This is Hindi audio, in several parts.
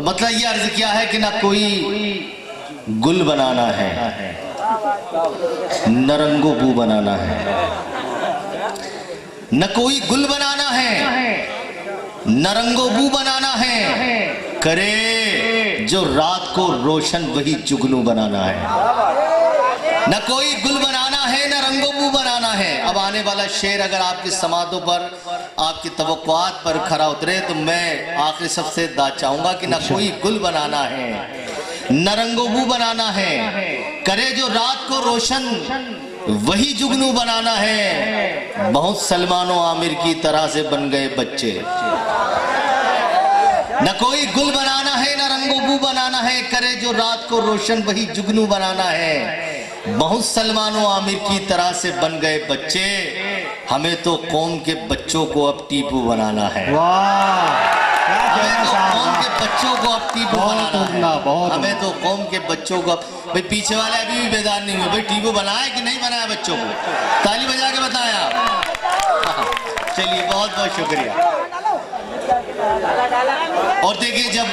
मतलब ये अर्ज किया है कि ना कोई गुल बनाना है, न रंगो बू बनाना है, न कोई गुल बनाना है, न रंगो बू बनाना है, करे जो रात को रोशन वही जुगनू बनाना है। न कोई गुल बनाना है, न रंगो बू बनाना है। अब आने वाला शेर अगर आपकी समातों पर, आपकी तवक्कुआत पर खरा उतरे तो मैं आखिरी सबसे चाहूंगा कि न कोई गुल बनाना है, न रंगो बू बनाना है, करे जो रात को रोशन वही जुगनू बनाना है। बहुत सलमानो आमिर की तरह से बन गए बच्चे। न कोई गुल बनाना है, न रंगो बू बनाना है, करे जो रात को रोशन वही जुगनू बनाना है। बहुत सलमानो आमिर की तरह से बन गए बच्चे, हमें तो कौम के बच्चों को अब टीपू बनाना है। हमें तो कौम के बच्चों को अब टीपू बनाना है। हमें तो कौम के बच्चों को, भाई पीछे वाले अभी भी बेदार नहीं हुए, भाई टीपू बनाया कि नहीं बनाया बच्चों को? ताली बजा के बताया। चलिए बहुत बहुत शुक्रिया। और देखिए जब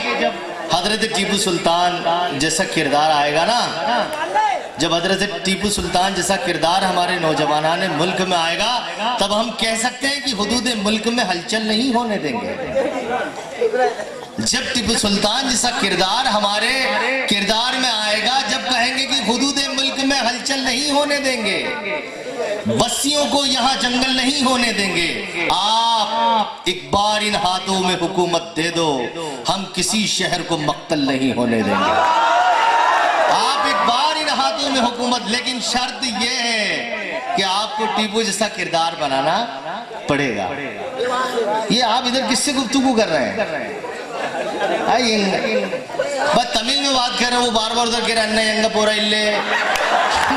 हजरत टीपू सुल्तान जैसा किरदार आएगा ना, जब हजरत टीपू सुल्तान जैसा किरदार हमारे नौजवानाने मुल्क में आएगा, तब हम कह सकते हैं कि हुदूद मुल्क में हलचल नहीं होने देंगे। जब टीपू सुल्तान जैसा किरदार हमारे किरदार में आएगा, जब कहेंगे कि हुदूद मुल्क में हलचल नहीं होने देंगे, बस्तियों को यहाँ जंगल नहीं होने देंगे, आप एक बार इन हाथों में हुकूमत दे दो, हम किसी शहर को मक्तल नहीं होने देंगे। आप एक बार इन हाथों में हुकूमत, लेकिन शर्त यह है कि आपको टीपू जैसा किरदार बनाना पड़ेगा। ये आप इधर किससे गुफ्तगू कर रहे हैं? बस तमिल में बात कर रहे हैं, वो बार बार उधर कह रहे अन्ना यंगा पोरा इल्ले,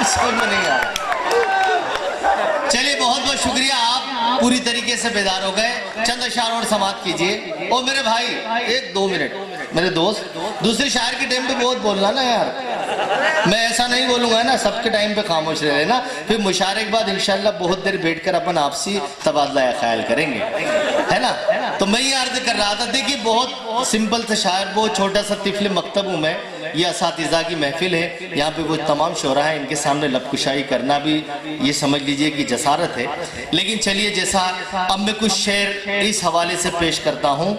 समझ में नहीं आ रहा। चलिए बहुत बहुत शुक्रिया, आप पूरी तरीके से बेदार हो गए। चंद अशार और समाप्त कीजिए। और मेरे भाई 1-2 मिनट, मेरे दोस्त, दूसरे शायर के टाइम पे बहुत बोलना ना यार, मैं ऐसा नहीं बोलूंगा ना, सबके टाइम पे खामोश रह लेना, फिर मुशारे के बाद इंशाल्लाह बहुत देर बैठकर अपन आपसी तबादला ख्याल करेंगे, है ना? तो मैं ये अर्ज कर रहा था, देखिए बहुत सिंपल सा शायर, बहुत छोटा सा तिफल मकतब हूँ मैं, ये असातिज़ा की महफिल है, यहाँ पे वो तमाम शोरा है, इनके सामने लबकुशाई करना भी ये समझ लीजिए कि जसारत है। लेकिन चलिए जैसा अब मैं कुछ शेर इस हवाले से पेश करता हूँ।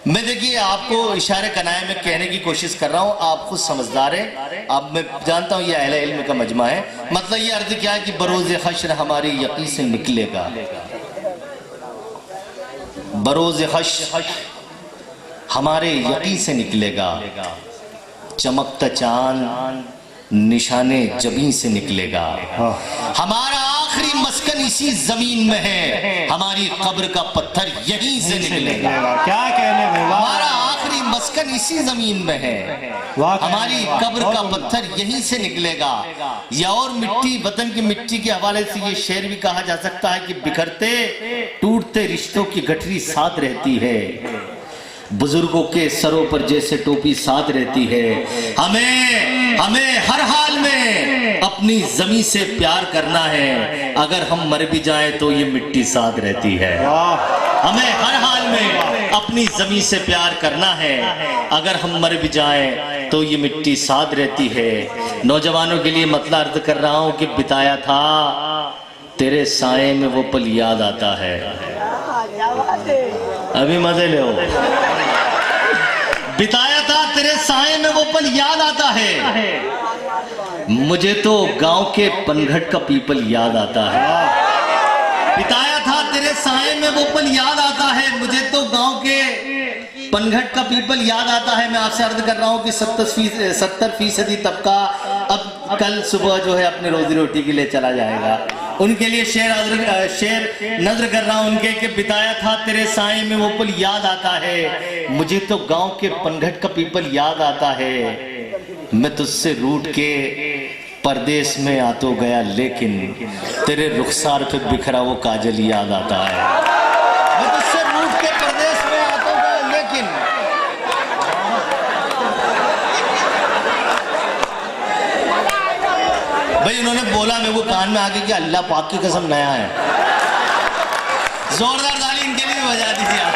मैं देखिए आपको इशारे कनाए में कहने की कोशिश कर रहा हूँ, आप खुद समझदार हैं। अब मैं जानता हूँ ये अहले इल्म का मजमा है। मतलब ये अर्ज क्या है कि बरोज़े हश्र हमारी यकीन से निकलेगा, बरोज़े हश्र हमारे यकीन से निकलेगा, चमकता चांद निशाने जबीं से निकलेगा, हमारा आखिरी मस्कन इसी जमीन में है, हमारी कब्र का पत्थर यहीं से निकलेगा। क्या कहने में, हमारा आखिरी मस्कन इसी जमीन में है, हमारी कब्र का पत्थर यहीं से निकलेगा। या और मिट्टी, वतन की मिट्टी के हवाले से ये शेर भी कहा जा सकता है कि बिखरते टूटते रिश्तों की गठरी साथ रहती है, बुजुर्गों के सरों पर जैसे टोपी साथ रहती है। हमें हर हाल में अपनी जमीन से प्यार करना है, अगर हम मर भी जाएं तो ये मिट्टी साथ रहती है। हमें हर हाल में अपनी जमीन से प्यार करना है, अगर हम मर भी जाएं तो ये मिट्टी साथ रहती है। नौजवानों के लिए मतलब अर्ज कर रहा हूं कि बिताया था तेरे साए में वो पल याद आता है, अभी मजे ले, बिताया था तेरे साए में वो पल याद आता है, मुझे तो गांव के पनघट का पीपल याद आता है। बिताया था तेरे साए में वो पल याद आता है, मुझे तो गांव के पनघट का पीपल याद आता है। मैं आपसे अर्ज कर रहा हूँ कि 70% तबका अब कल सुबह जो है अपने रोजी रोटी के लिए चला जाएगा। उनके लिए शेर नजर कर रहा हूं उनके कि बिताया था तेरे साए में वो पल याद आता है, मुझे तो गांव के पनघट का पीपल याद आता है। मैं तुझसे रूठ के परदेश में आ तो गया, लेकिन तेरे रुखसार पे बिखरा वो काजल याद आता है। मैं तुझसे रूठ के परदेश में आ तो गया, लेकिन भाई उन्होंने बोला मेरे को कान में आके कि अल्लाह पाक की कसम नया है। जोरदार ताली इनके लिए बजा दीजिए आप।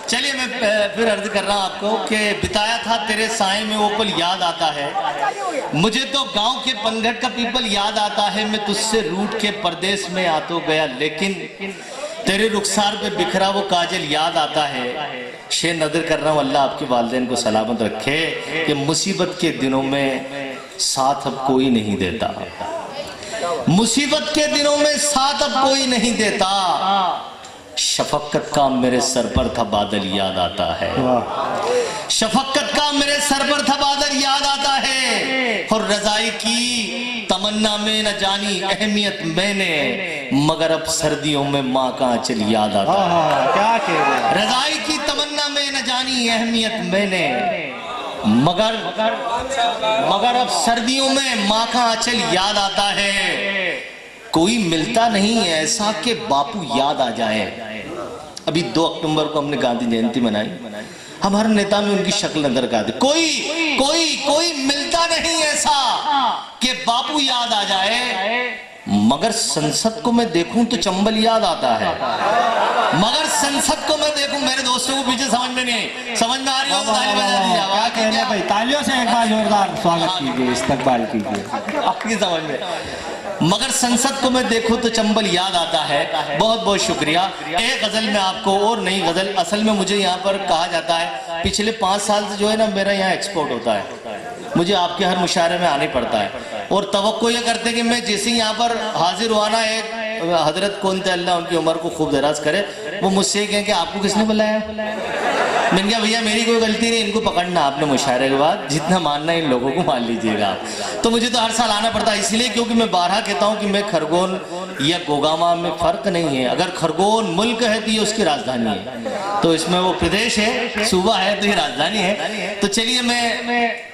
चलिए मैं मैं फिर अर्ज कर रहा हूँ आपको कि बिताया था तेरे साए में वो पल याद आता है, मुझे तो गांव के पनघट का पीपल याद आता है, मैं तुझसे रूठ के परदेश में आ तो गया लेकिन तेरे रुखसार पे बिखरा वो काजल याद आता है। शेर नदर कर रहा हूँ अल्लाह आपके वालिदैन को सलामत रखे कि मुसीबत के दिनों में साथ अब कोई नहीं देता, मुसीबत के दिनों में साथ अब कोई नहीं देता, शफकत का मेरे सर पर था बादल याद आता है, शफकत का मेरे सर पर था बादल याद आता है, और रजाई की तमन्ना में न जानी अहमियत मैंने, मगर अब सर्दियों में माँ का आंचल याद आता है। क्या कह रहे हैं? रजाई की तमन्ना में न जानी अहमियत मैंने, मगर अब सर्दियों में माँ का आंचल याद आता है। कोई मिलता नहीं ऐसा कि बापू याद आ जाए। अभी 2 अक्टूबर को हमने गांधी जयंती मनाई, हमारे नेता में उनकी शक्ल नजर का आती। कोई मिलता नहीं ऐसा कि बापू याद आ जाए, मगर संसद को मैं देखूं तो चंबल याद आता है, मगर संसद को मैं देखूं, मेरे दोस्तों को पीछे समझ में नहीं, समझ में आ रही हो तो ताली बजा दीजिए। क्या कह रहे हैं भाई? तालियों से एक बार जोरदार स्वागत कीजिए, इस्तकबाल कीजिए आपकी समझ में। मगर संसद को मैं देखूं तो चंबल याद आता है। बहुत बहुत शुक्रिया। एक गजल में आपको और नई गजल, असल में मुझे यहाँ पर कहा जाता है पिछले 5 साल से जो है ना मेरा यहाँ एक्सपोर्ट होता है, मुझे आपके हर मुशायरे में आने पड़ता है, और तवक्को ये करते कि मैं जैसे यहाँ पर हाजिर हुआ ना, एक हजरत कौन थे अल्लाह उनकी उम्र को खूब दराज करे, वो मुझसे कहें कि आपको किसने बुलाया। मैंने कहा भैया मेरी कोई गलती नहीं, इनको पकड़ना आपने मुशायरे के बाद, जितना मानना है इन लोगों को मान लीजिएगा आप। तो मुझे तो हर साल आना पड़ता है इसलिए क्योंकि मैं बारहा कहता हूँ कि मैं खरगोन या गोगामा में फर्क नहीं है। अगर खरगोन मुल्क है तो ये उसकी राजधानी है, तो इसमें वो प्रदेश है, सूबा है तो ये राजधानी है। तो चलिए मैं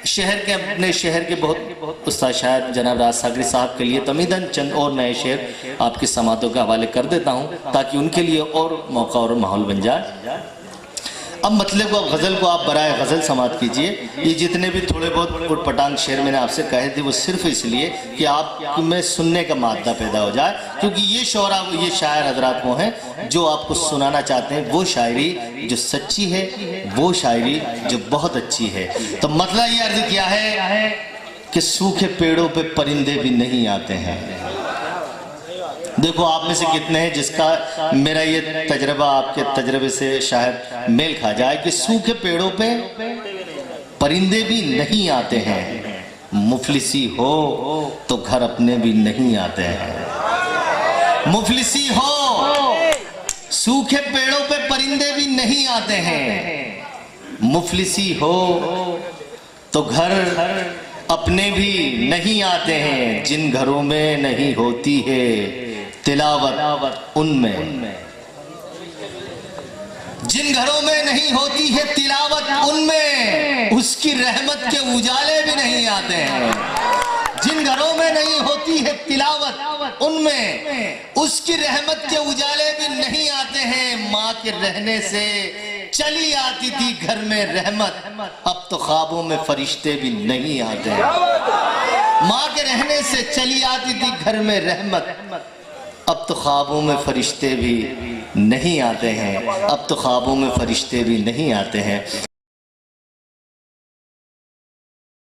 शहर के, अपने शहर के बहुत उस्ताद शायर जनाब राज सागरी साहब के लिए तमीदन चंद और नए शेर आपकी समातों के हवाले कर देता हूँ ताकि उनके लिए और मौका और माहौल बन जाए। अब मतलब को गज़ल को आप बराए गज़ल समात कीजिए। ये जितने भी थोड़े बहुत उटपटांग शेर मैंने आपसे कहे थे वो सिर्फ इसलिए कि आप में सुनने का मादा पैदा हो जाए, क्योंकि ये शोरा, ये शायर हजरात वो हैं जो आपको सुनाना चाहते हैं वो शायरी जो सच्ची है, वो शायरी जो बहुत अच्छी है। तो मतलब ये अर्ज किया है कि सूखे पेड़ों पे परिंदे भी नहीं आते हैं। देखो आप में से कितने हैं जिसका मेरा ये तजर्बा आपके तजर्बे से शायद मेल खा जाए कि सूखे पेड़ों पे परिंदे भी नहीं आते हैं, मुफलिसी हो तो घर अपने भी नहीं आते हैं। मुफलिसी हो, सूखे पेड़ों पे परिंदे भी नहीं आते हैं, मुफलिसी हो तो घर अपने भी नहीं आते हैं। जिन घरों में नहीं होती है तिलावत उनमें, जिन घरों में नहीं होती है तिलावत उनमें उसकी रहमत के उजाले भी नहीं आते हैं। जिन घरों में नहीं होती है तिलावत उनमें उसकी रहमत के उजाले भी नहीं आते हैं। माँ के रहने से चली आती थी घर में रहमत, अब तो ख्वाबों में फरिश्ते भी नहीं आते हैं। माँ के रहने से चली आती थी घर में रहमत, अब तो ख्वाबों में फरिश्ते भी नहीं आते हैं, अब तो ख्वाबों में फरिश्ते भी नहीं आते हैं।